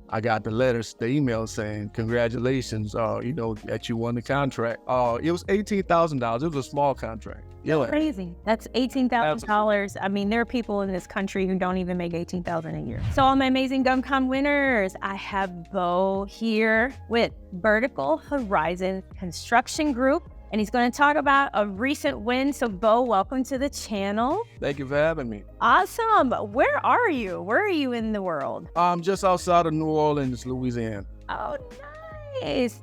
I got the email saying, congratulations, that you won the contract. It was $18,000. It was a small contract. Crazy. That's $18,000. I mean, there are people in this country who don't even make $18,000 a year. So all my amazing GovCon winners, I have Bo here with Vertical Horizon Construction Group, and he's going to talk about a recent win. So Bo, welcome to the channel. Thank you for having me. Awesome. Where are you? Where are you in the world? I'm just outside of New Orleans, Louisiana. Oh, nice.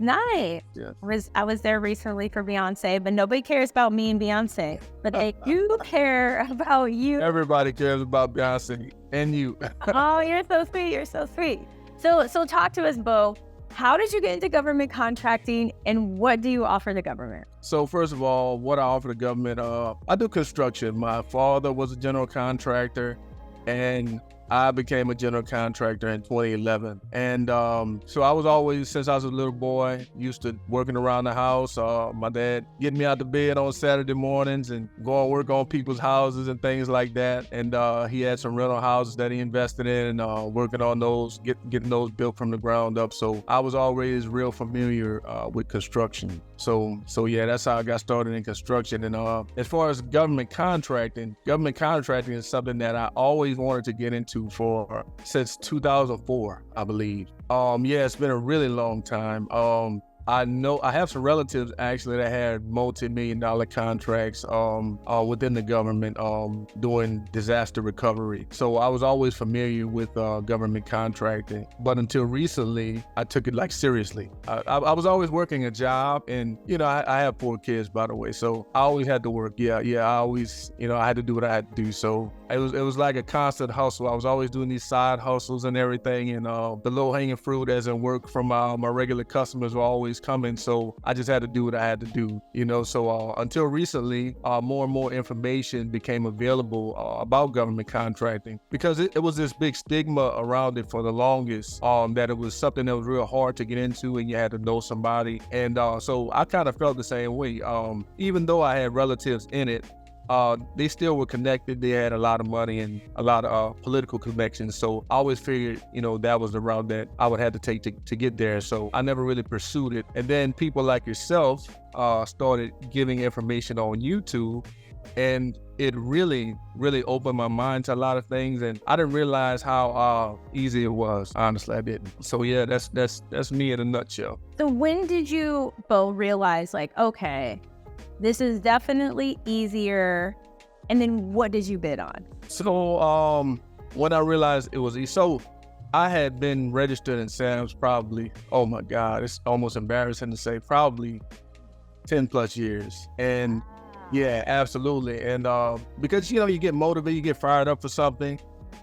Yeah. I was there recently for Beyonce, but nobody cares about me and Beyonce. But they do care about you. Everybody cares about Beyonce and you. Oh, you're so sweet. You're so sweet. So talk to us, Bo. How did you get into government contracting, and what do you offer the government? So first of all, what I offer the government, I do construction. My father was a general contractor, and I became a general contractor in 2011. And so I was always, since I was a little boy, used to working around the house. My dad getting me out to bed on Saturday mornings and going work on people's houses and things like that. And he had some rental houses that he invested in and working on those, getting those built from the ground up. So I was always real familiar with construction. So yeah, that's how I got started in construction. And as far as government contracting is something that I always wanted to get into since 2004, I believe. Yeah, it's been a really long time. I know I have some relatives actually that had multi-million-dollar contracts within the government doing disaster recovery. So I was always familiar with government contracting, but until recently, I took it like seriously. I was always working a job, and I have 4 kids, by the way, so I always had to work. I always, I had to do what I had to do. So it was like a constant hustle. I was always doing these side hustles and everything, and the low-hanging fruit, as in work from my regular customers, were always coming. So I just had to do what I had to do, So until recently, more and more information became available about government contracting, because it was this big stigma around it for the longest, that it was something that was real hard to get into and you had to know somebody. And so I kind of felt the same way. Even though I had relatives in it, they still were connected. They had a lot of money and a lot of political connections. So I always figured, that was the route that I would have to take to get there. So I never really pursued it. And then people like yourself started giving information on YouTube, and it really, really opened my mind to a lot of things. And I didn't realize how easy it was. Honestly, I didn't. So yeah, that's me in a nutshell. So when did you both realize, like, okay, this is definitely easier, and then what did you bid on? So when I realized it was easy, so I had been registered in Sam's probably, oh my God, it's almost embarrassing to say, probably 10 plus years. And yeah, absolutely. And because, you get motivated, you get fired up for something.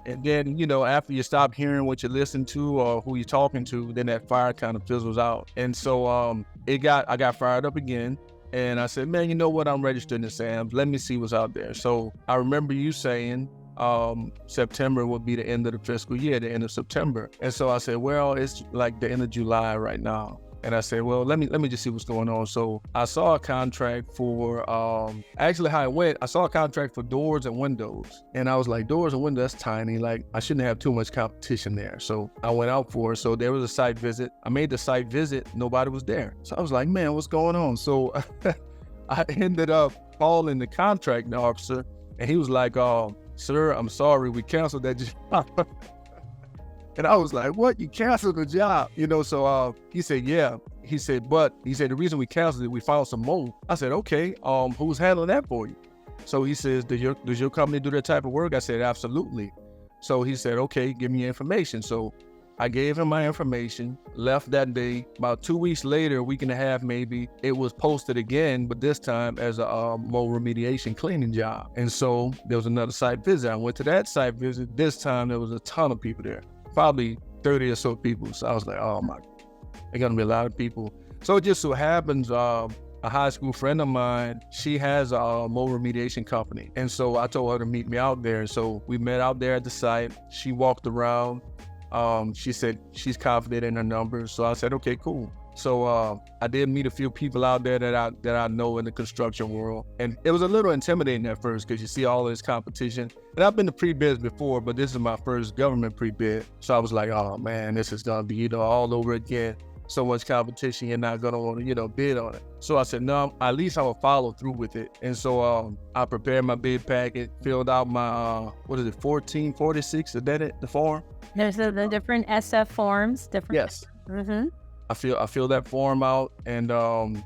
And then, after you stop hearing what you listen to or who you're talking to, then that fire kind of fizzles out. And so I got fired up again. And I said, man, you know what? I'm registered in Sam's. Let me see what's out there. So I remember you saying September would be the end of the fiscal year, the end of September. And so I said, well, it's like the end of July right now. And I said, well, let me just see what's going on. So I saw a contract for, actually how it went, I saw a contract for doors and windows. And I was like, doors and windows, that's tiny. Like, I shouldn't have too much competition there. So I went out for it. So there was a site visit. I made the site visit. Nobody was there. So I was like, man, what's going on? So I ended up calling the contract officer, and he was like, sir, I'm sorry, we canceled that job. And I was like, what? You canceled the job? So he said, yeah. He said, the reason we canceled it, we found some mold. I said, okay, who's handling that for you? So he says, does your company do that type of work? I said, absolutely. So he said, okay, give me your information. So I gave him my information, left that day. About 2 weeks later, a week and a half maybe, it was posted again, but this time as a mold remediation cleaning job. And so there was another site visit. I went to that site visit. This time there was a ton of people there. Probably 30 or so people. So I was like, oh my, there's gonna be a lot of people. So it just so happens, a high school friend of mine, she has a mold remediation company. And so I told her to meet me out there. So we met out there at the site. She walked around. She said she's confident in her numbers. So I said, okay, cool. So I did meet a few people out there that I know in the construction world. And it was a little intimidating at first because you see all this competition. And I've been to pre-bids before, but this is my first government pre-bid. So I was like, oh man, this is gonna be, all over again. So much competition, you're not gonna want to, bid on it. So I said, no, at least I will follow through with it. And so I prepared my bid packet, filled out my, 1446, is that it, the form? There's the different SF forms, different. Yes. Mm-hmm. I fill that form out and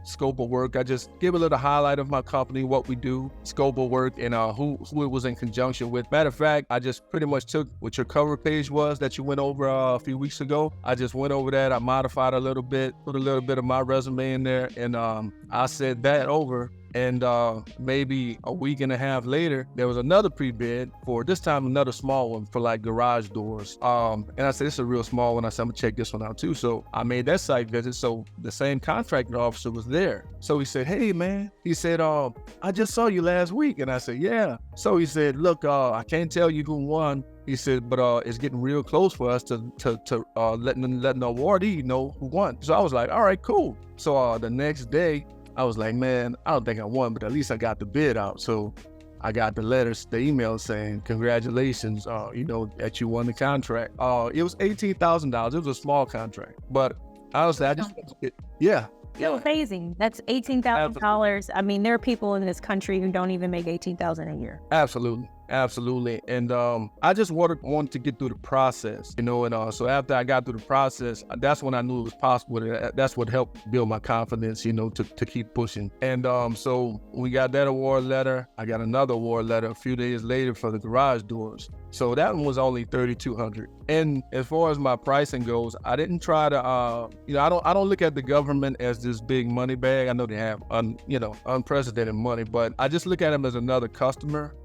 scope of work. I just give a little highlight of my company, what we do, scope of work, and who it was in conjunction with. Matter of fact, I just pretty much took what your cover page was that you went over a few weeks ago. I just went over that. I modified a little bit, put a little bit of my resume in there, and I sent that over. And maybe a week and a half later, there was another pre-bid for, this time another small one for like garage doors. And I said, it's a real small one. I said, I'm gonna check this one out too. So I made that site visit. So the same contractor officer was there. So he said, hey man, he said, I just saw you last week. And I said, yeah. So he said, look, I can't tell you who won. He said, but it's getting real close for us to letting the awardee know who won. So I was like, all right, cool. So the next day, I was like, man, I don't think I won, but at least I got the bid out. So I got the letters, the email saying, congratulations, that you won the contract. It was $18,000. It was a small contract, but honestly, I just, yeah. Amazing. That's $18,000. I mean, there are people in this country who don't even make $18,000 a year. Absolutely. And I just wanted to get through the process, and so after I got through the process, that's when I knew it was possible. That's what helped build my confidence, to keep pushing. And so we got that award letter. I got another award letter a few days later for the garage doors. So that one was only $3,200. And as far as my pricing goes, I didn't try to, I don't look at the government as this big money bag. I know they have, unprecedented money, but I just look at them as another customer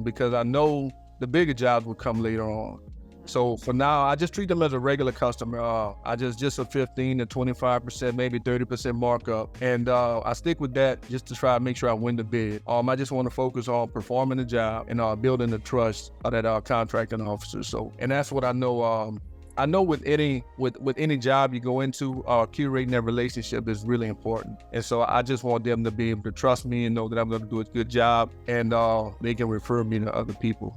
because I know the bigger jobs will come later on. So for now, I just treat them as a regular customer. I just a 15 to 25%, maybe 30% markup. And I stick with that just to try to make sure I win the bid. I just want to focus on performing the job and building the trust of that contracting officer. So, and that's what I know. I know with any job you go into, curating that relationship is really important. And so I just want them to be able to trust me and know that I'm going to do a good job, and they can refer me to other people,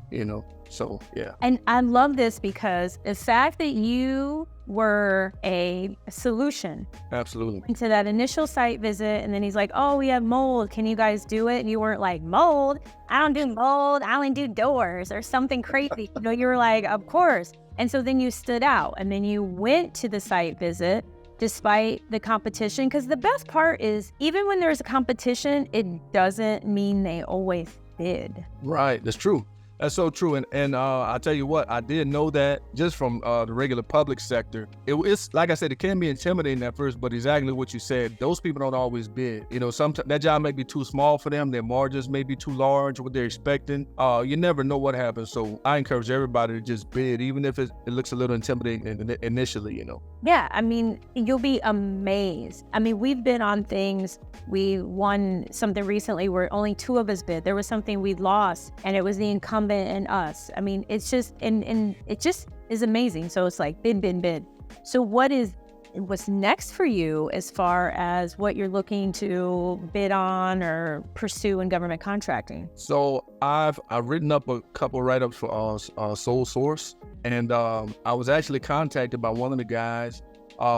So, yeah. And I love this because the fact that you were a solution. Absolutely. Into that initial site visit, and then he's like, oh, we have mold. Can you guys do it? And you weren't like, mold? I don't do mold. I only do doors or something crazy. You were like, of course. And so then you stood out, and then you went to the site visit despite the competition. Because the best part is, even when there's a competition, it doesn't mean they always bid. Right. That's true. That's so true. And I'll tell you what, I did know that just from the regular public sector. It's like I said, it can be intimidating at first, but exactly what you said, those people don't always bid. Sometimes that job may be too small for them. Their margins may be too large, what they're expecting. You never know what happens. So I encourage everybody to just bid, even if it looks a little intimidating initially, Yeah, I mean, you'll be amazed. I mean, we've been on things. We won something recently where only 2 of us bid. There was something we lost, and it was the incumbent and us. I mean, it's just, and it just is amazing. So it's like bid. So what's next for you as far as what you're looking to bid on or pursue in government contracting? So I've written up a couple write-ups for Sole Source, and I was actually contacted by one of the guys.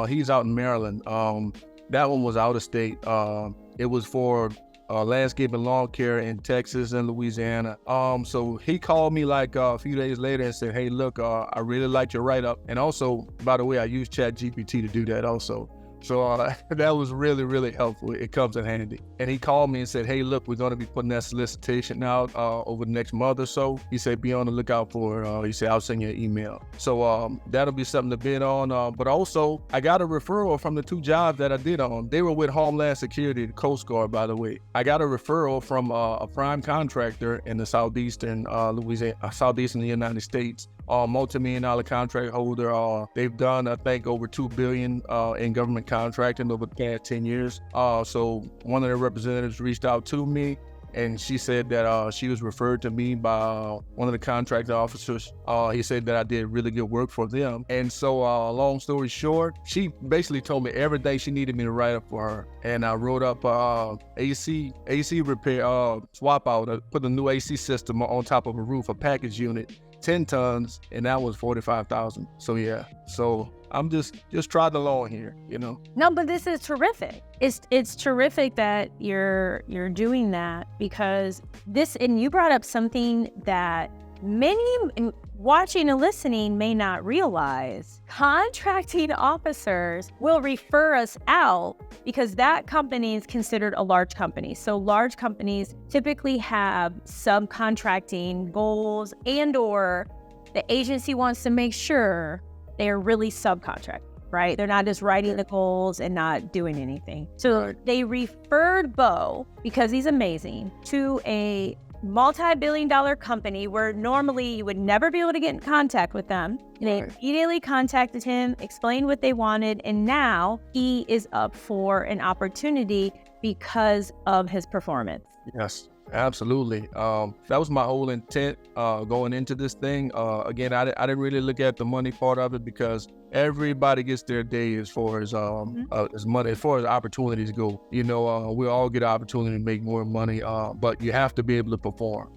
He's out in Maryland. That one was out of state. It was for landscape and lawn care in Texas and Louisiana. So he called me like a few days later and said, hey, look, I really liked your write-up. And also, by the way, I use ChatGPT to do that also. So that was really, really helpful. It comes in handy. And he called me and said, hey, look, we're going to be putting that solicitation out over the next month or so. He said, be on the lookout for it. He said, I'll send you an email. So that'll be something to bid on. But also, I got a referral from the 2 jobs that I did on. They were with Homeland Security, the Coast Guard, by the way. I got a referral from a prime contractor in the southeastern southeastern United States. Multi-million-dollar contract holder. They've done, I think, over $2 billion in government contracting over the past 10 years. So one of their representatives reached out to me, and she said that she was referred to me by one of the contract officers. He said that I did really good work for them. And so long story short, she basically told me everything she needed me to write up for her. And I wrote up AC repair, swap out, put a new AC system on top of a roof, a package unit, 10 tons, and that was $45,000. So yeah, so I'm just trotting along here, No, but this is terrific. It's terrific that you're doing that, because and you brought up something that many watching and listening may not realize. Contracting officers will refer us out because that company is considered a large company. So large companies typically have subcontracting goals, and/or the agency wants to make sure they're really subcontract, right? They're not just writing the goals and not doing anything. So they referred Bo, because he's amazing, to a multi-billion-dollar company where normally you would never be able to get in contact with them. And they immediately contacted him, explained what they wanted, and now he is up for an opportunity because of his performance. Yes, absolutely. That was my whole intent going into this thing. Again, I didn't really look at the money part of it, because everybody gets their day as far as money, as far as opportunities go. We all get an opportunity to make more money, but you have to be able to perform.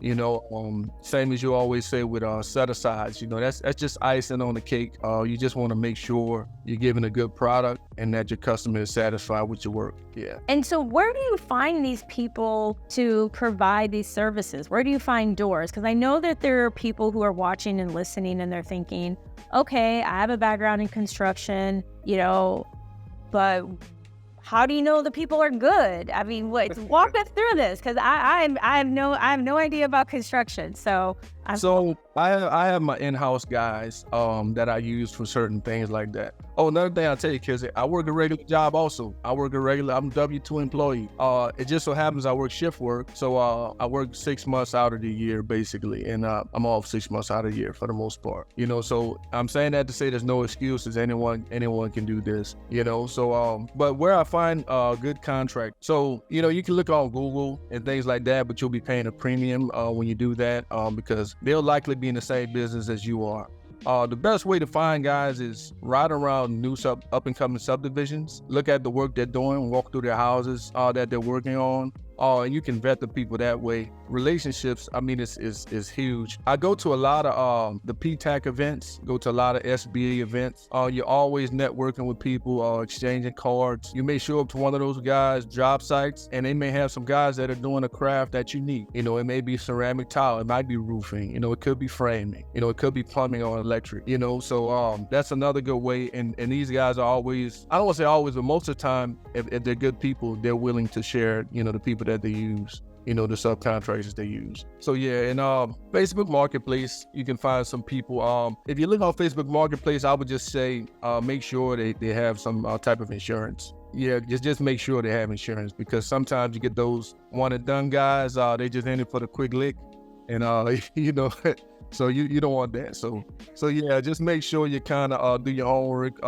Same as you always say with set asides. That's just icing on the cake. You just want to make sure you're giving a good product and that your customer is satisfied with your work. Yeah. And so, where do you find these people to provide these services? Where do you find doors? Because I know that there are people who are watching and listening, and they're thinking, okay, I have a background in construction, but how do you know the people are good? I mean, walk us through this, because I have no idea about construction. So I have my in-house guys that I use for certain things like that. Oh, another thing I'll tell you, Kizzy, I work a regular job also. I'm a W-2 employee. It just so happens I work shift work. So I work 6 months out of the year, basically. And I'm off 6 months out of the year for the most part. So I'm saying that to say there's no excuses. Anyone can do this, So, but where I find good contract. So, you can look on Google and things like that, but you'll be paying a premium when you do that because they'll likely be in the same business as you are. The best way to find guys is ride around new up-and-coming subdivisions, look at the work they're doing, walk through their houses that they're working on, and you can vet the people that way. Relationships, is huge. I go to a lot of the PTAC events, go to a lot of SBA events. You're always networking with people, exchanging cards. You may show up to one of those guys' job sites, and they may have some guys that are doing a craft that you need. It may be ceramic tile, it might be roofing, it could be framing, it could be plumbing or electric, so that's another good way. And these guys are always, I don't want to say always, but most of the time, if they're good people, they're willing to share, the people that they use, the subcontractors they use. So yeah, and Facebook Marketplace, you can find some people. If you look on Facebook Marketplace, I would just say make sure they have some type of insurance. Yeah, just make sure they have insurance, because sometimes you get those one and done guys, they just in it for the quick lick, and so you don't want that. So yeah, just make sure you kind of do your homework,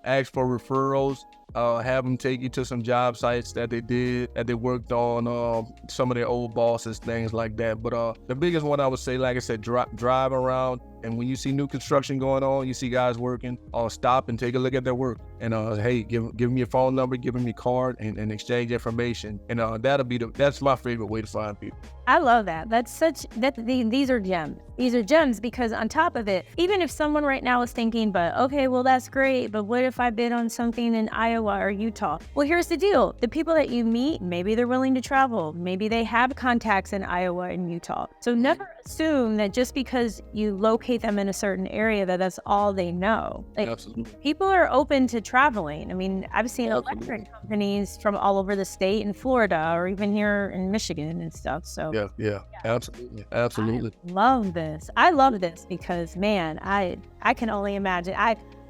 ask for referrals, have them take you to some job sites that they worked on, some of their old bosses, things like that. But the biggest one I would say, like I said, drive around, and when you see new construction going on, you see guys working, stop and take a look at their work, and hey, give them your phone number, give them your card, and exchange information, and that's my favorite way to find people. I love that. These are gems. These are gems, because on top of it, even if someone right now is thinking, but okay, well, that's great, but what if I bid on something in Iowa or Utah? Well, here's the deal. The people that you meet, maybe they're willing to travel. Maybe they have contacts in Iowa and Utah. So never assume that just because you locate them in a certain area that's all they know. Absolutely. People are open to traveling. I've seen electric companies from all over the state in Florida, or even here in Michigan and stuff. So yeah. Absolutely. I love this because, man, I can only imagine.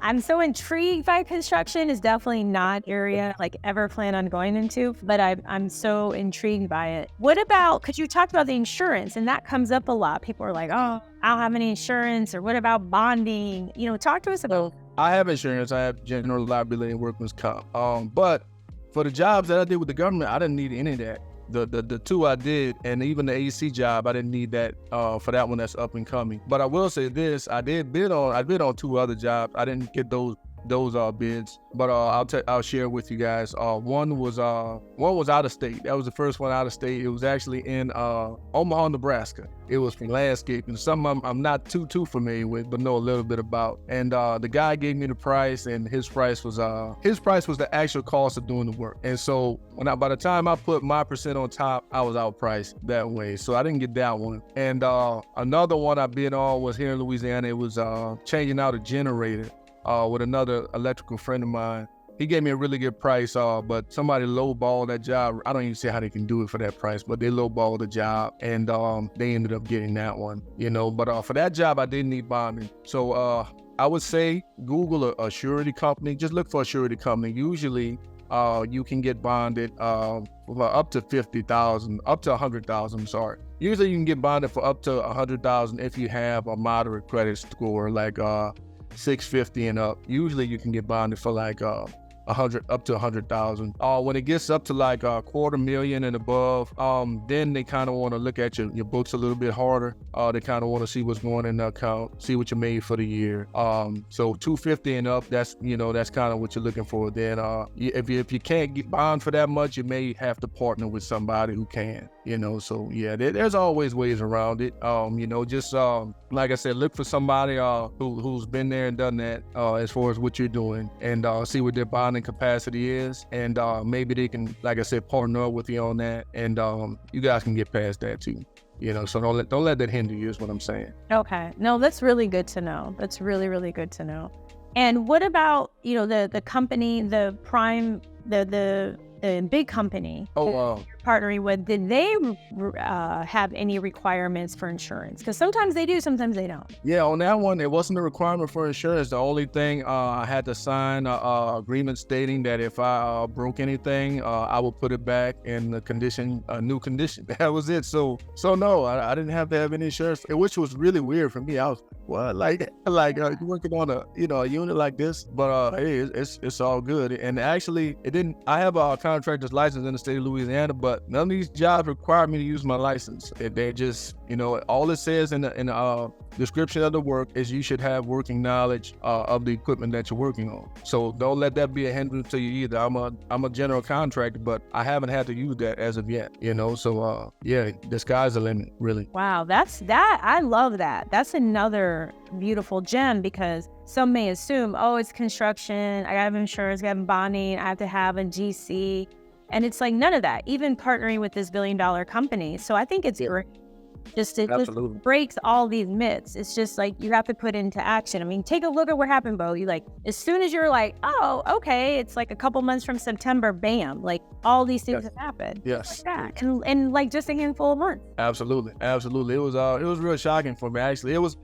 I'm so intrigued by construction. It's definitely not an area ever plan on going into, but I'm so intrigued by it. What about, because you talked about the insurance, and that comes up a lot. People are like, oh, I don't have any insurance, or what about bonding? Talk to us about. I have insurance. I have general liability and workman's comp. But for the jobs that I did with the government, I didn't need any of that. the two I did, and even the AC job, I didn't need that for that one that's up and coming. But I will say this: I bid on 2 other jobs. I didn't get those bids, but I'll share with you guys. One was out of state. That was the first one out of state. It was actually in Omaha, Nebraska. It was for landscaping, something I'm not too familiar with, but know a little bit about. And the guy gave me the price, and his price was the actual cost of doing the work. And so by the time I put my percent on top, I was outpriced that way. So I didn't get that one. And another one I bid on was here in Louisiana. It was changing out a generator. With another electrical friend of mine. He gave me a really good price, but somebody lowballed that job. I don't even see how they can do it for that price, but they lowballed the job, and they ended up getting that one, But for that job, I didn't need bonding. So I would say Google a surety company. Just look for a surety company. Usually, you can get bonded up to $50,000, up to $100,000. I'm sorry. Usually, you can get bonded for up to $100,000 if you have a moderate credit score, like 650 and up. Usually you can get bonded for like up to 100,000. When it gets up to like $250,000 and above, then they kind of want to look at your books a little bit harder. They kind of want to see what's going in the account, see what you made for the year. So 250 and up, that's kind of what you're looking for. Then if you can't get bond for that much, you may have to partner with somebody who can. So yeah, there's always ways around it. Just like I said, look for somebody who's been there and done that as far as what you're doing, and see what their bonding capacity is, and maybe they can, like I said, partner up with you on that, and you guys can get past that too. So don't let that hinder you, is what I'm saying. Okay, no, that's really good to know. That's really, really good to know. And what about the company, the prime, the big company you're partnering with? Did they have any requirements for insurance? Because sometimes they do, sometimes they don't. Yeah, on that one, it wasn't a requirement for insurance. The only thing, I had to sign a agreement stating that if I broke anything, I would put it back in the condition, a new condition. That was it. So no, I didn't have to have any insurance, which was really weird for me. I was what, like you're working on a unit like this, but hey, it's all good. And actually, it didn't. I have a contractor's license in the state of Louisiana, but none of these jobs require me to use my license. They just, all it says in the description of the work is you should have working knowledge of the equipment that you're working on. So don't let that be a hindrance to you either. I'm a general contractor, but I haven't had to use that as of yet. So yeah, the sky's the limit, really. Wow, I love that. That's another beautiful gem, because some may assume, it's construction, I have insurance, I have bonding, I have to have a GC, and it's like none of that, even partnering with this $1 billion company. So I think it's great. Just breaks all these myths. It's just like you have to put into action. I mean, take a look at what happened, Bo. You as soon as you're like, oh, okay, it's like a couple months from September, bam, like all these things have happened. Yes. Like that. And like just a handful of months. Absolutely. It was real shocking for me, actually. It was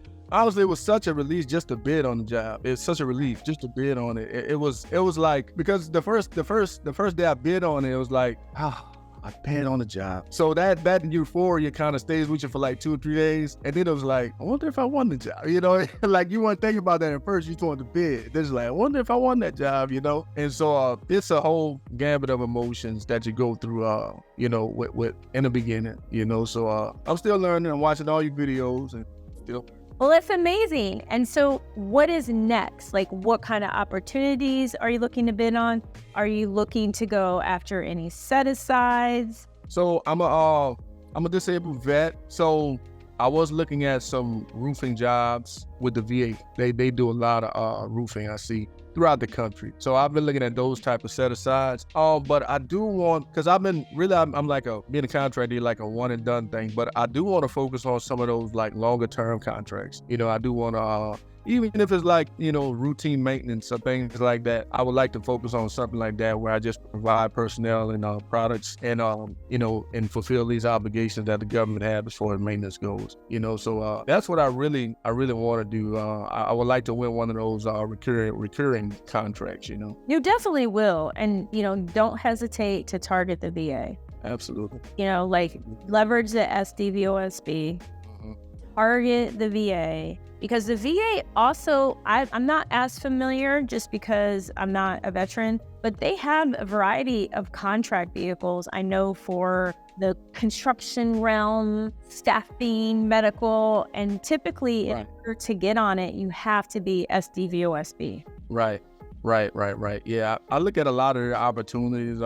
such a relief just to bid on the job. It's such a relief just to bid on it. It was like, because the first day I bid on it, it was like, I bid on the job. So that euphoria kind of stays with you for like 2 or 3 days. And then it was like, I wonder if I won the job, like you weren't thinking about that at first, you just wanted to bid. It's like, I wonder if I won that job, And so it's a whole gambit of emotions that you go through, with in the beginning, So I'm still learning. I'm watching all your videos and still. Well, that's amazing. And so what is next? Like, what kind of opportunities are you looking to bid on? Are you looking to go after any set-asides? So I'm a disabled vet. So I was looking at some roofing jobs with the VA. They do a lot of roofing, I see, throughout the country. So I've been looking at those type of set-asides. But I do want, because I'm like being a contractor, like a one and done thing, but I do want to focus on some of those like longer term contracts. I do want to, even if it's like, routine maintenance or things like that, I would like to focus on something like that where I just provide personnel and products and, and fulfill these obligations that the government has as far as maintenance goes, So that's what I really want to do. I would like to win one of those recurring contracts, You definitely will. And, don't hesitate to target the VA. Absolutely. Like leverage the SDVOSB. target the VA, because the VA also, I'm not as familiar just because I'm not a veteran, but they have a variety of contract vehicles. I know for the construction realm, staffing, medical, and typically in order to get on it, you have to be SDVOSB. Right. Yeah, I look at a lot of the opportunities,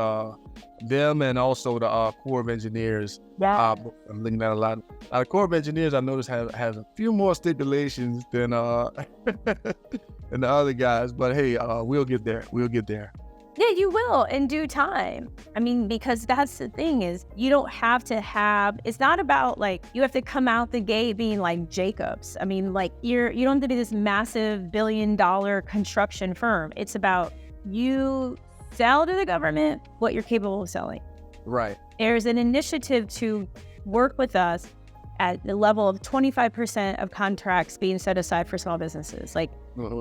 them and also the Corps of Engineers. Yeah. I'm looking at a lot. The Corps of Engineers, I noticed, has a few more stipulations than than the other guys. But hey, we'll get there. Yeah, you will in due time. I mean, because that's the thing is you don't have to have, it's not about like, you have to come out the gate being like Jacobs. I mean, like you don't have to be this massive $1 billion construction firm. It's about you sell to the government what you're capable of selling. Right. There's an initiative to work with us at the level of 25% of contracts being set aside for small businesses. Like,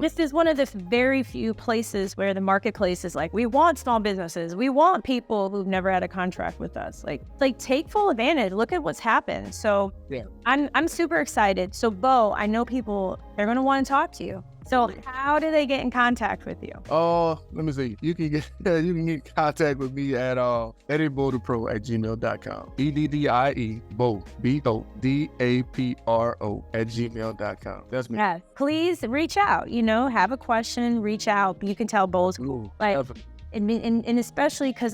this is one of the very few places where the marketplace is like, we want small businesses. We want people who've never had a contract with us. Like take full advantage. Look at what's happened. So yeah, I'm super excited. So Bo, I know people, they're going to want to talk to you. So how do they get in contact with you? Let me see. You can get in contact with me at eddiebodapro@gmail.com. EDDIE Bo BODAPRO @gmail.com. That's me. Yeah, please reach out. Have a question, reach out. You can tell Bo's and especially because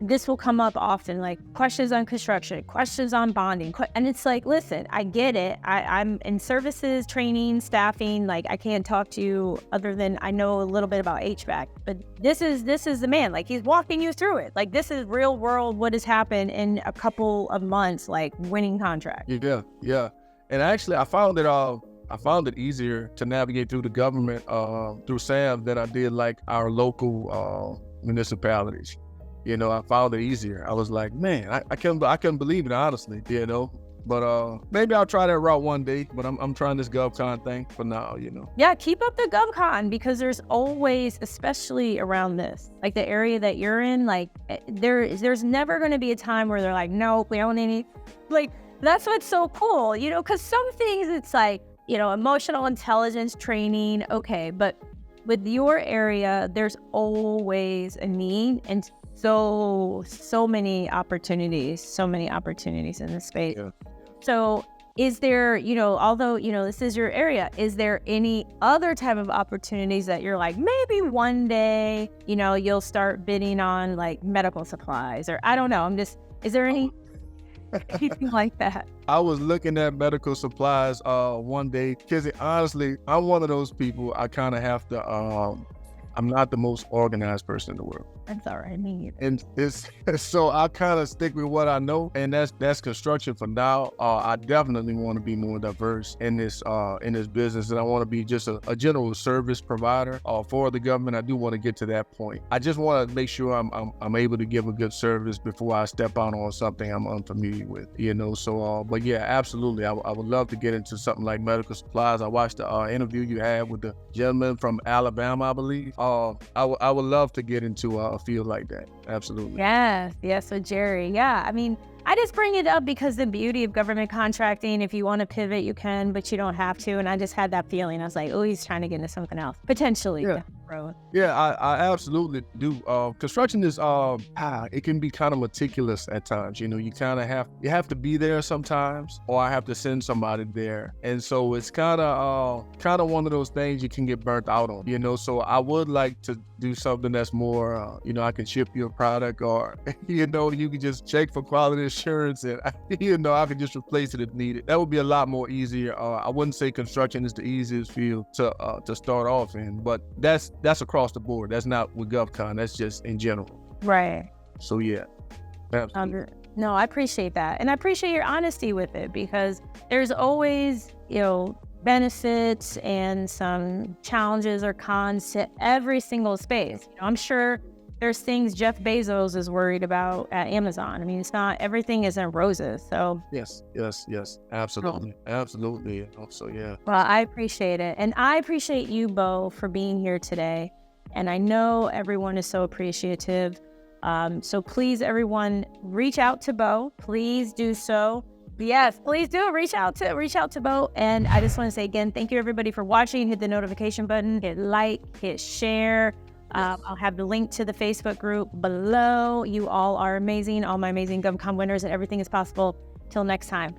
this will come up often, like questions on construction, questions on bonding, and it's like, listen, I get it. I'm in services, training, staffing. Like I can't talk to you other than I know a little bit about HVAC, but this is the man. Like he's walking you through it. Like this is real world what has happened in a couple of months, like winning contract. Yeah. And actually, I found it easier to navigate through the government through SAM than I did like our local municipalities. I found it easier. I was like, man, I couldn't believe it, honestly, But maybe I'll try that route one day, but I'm trying this GovCon thing for now, Yeah, keep up the GovCon, because there's always, especially around this, like the area that you're in, like there's never going to be a time where they're like, nope, we don't need, like, that's what's so cool, because some things it's like, emotional intelligence training, okay, but with your area, there's always a need and so many opportunities in this space. Yeah. So is there, although, this is your area, is there any other type of opportunities that you're like, maybe one day, you'll start bidding on like medical supplies, or I don't know, is there anything like that? I was looking at medical supplies one day, because honestly, I'm one of those people, I kind of have to, I'm not the most organized person in the world. That's all right, me either. And so I kind of stick with what I know, and that's construction for now. I definitely want to be more diverse in this business, and I want to be just a general service provider for the government. I do want to get to that point. I just want to make sure I'm able to give a good service before I step out on something I'm unfamiliar with, So, but yeah, absolutely, I would love to get into something like medical supplies. I watched the interview you had with the gentleman from Alabama, I believe. I would love to get into a field like that. Absolutely. Yes, with Jerry. Yeah, I mean, I just bring it up because the beauty of government contracting, if you want to pivot, you can, but you don't have to. And I just had that feeling. I was like, oh, he's trying to get into something else, potentially. Yeah, I absolutely do. Construction is, it can be kind of meticulous at times. You have to be there sometimes, or I have to send somebody there. And so it's kind of one of those things you can get burnt out on, So I would like to do something that's more, I can ship you a product, or, you can just check for quality assurance, and, I can just replace it if needed. That would be a lot more easier. I wouldn't say construction is the easiest field to start off in, but that's across the board. That's not with GovCon. That's just in general. Right. So yeah. Absolutely. No, I appreciate that. And I appreciate your honesty with it, because there's always, benefits and some challenges or cons to every single space. I'm sure there's things Jeff Bezos is worried about at Amazon. I mean, it's not, everything isn't roses. So yes, absolutely. Absolutely. So yeah. Well, I appreciate it. And I appreciate you, Bo, for being here today. And I know everyone is so appreciative. So please, everyone, reach out to Bo. Please do so. Yes, please do. Reach out to Bo. And I just want to say again, thank you everybody for watching. Hit the notification button, hit like, hit share. I'll have the link to the Facebook group below. You all are amazing. All my amazing GovCon winners, and everything is possible. Till next time.